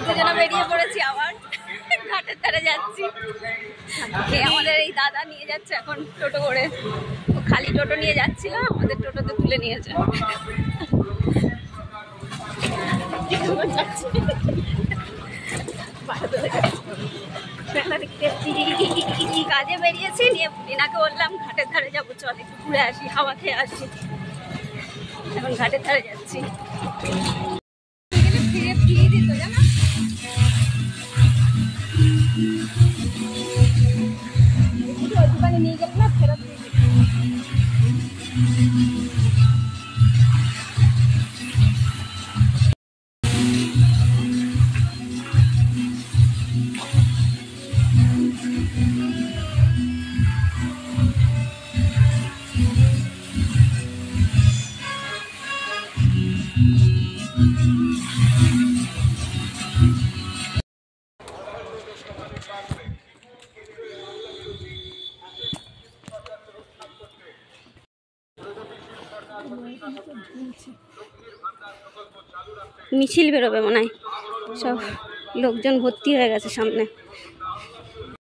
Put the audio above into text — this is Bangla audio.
দুজনে বেরিয়ে পড়েছি আবার ঘাটের ধারে যাচ্ছি। আমাদের এই দাদা নিয়ে যাচ্ছে এখন টোটো করে, খালি টোটো নিয়ে যাচ্ছিল, আমাদের টোটোতে তুলে নিয়েছে। কাজে বেরিয়েছি, নিয়ে এনাকে বললাম ঘাটের ধারে যাবো, চল একটু ঘুরে আসি, হাওয়া খেয়ে আসি। এখন ঘাটের ধারে যাচ্ছি। ফিরিয়ে দিত জানো, দোকানে নিয়ে গেল না, ফেরত দিয়ে দিত। মিছিল বেরোবে মনে হয়, সব লোকজন ভর্তি হয়ে গেছে সামনে।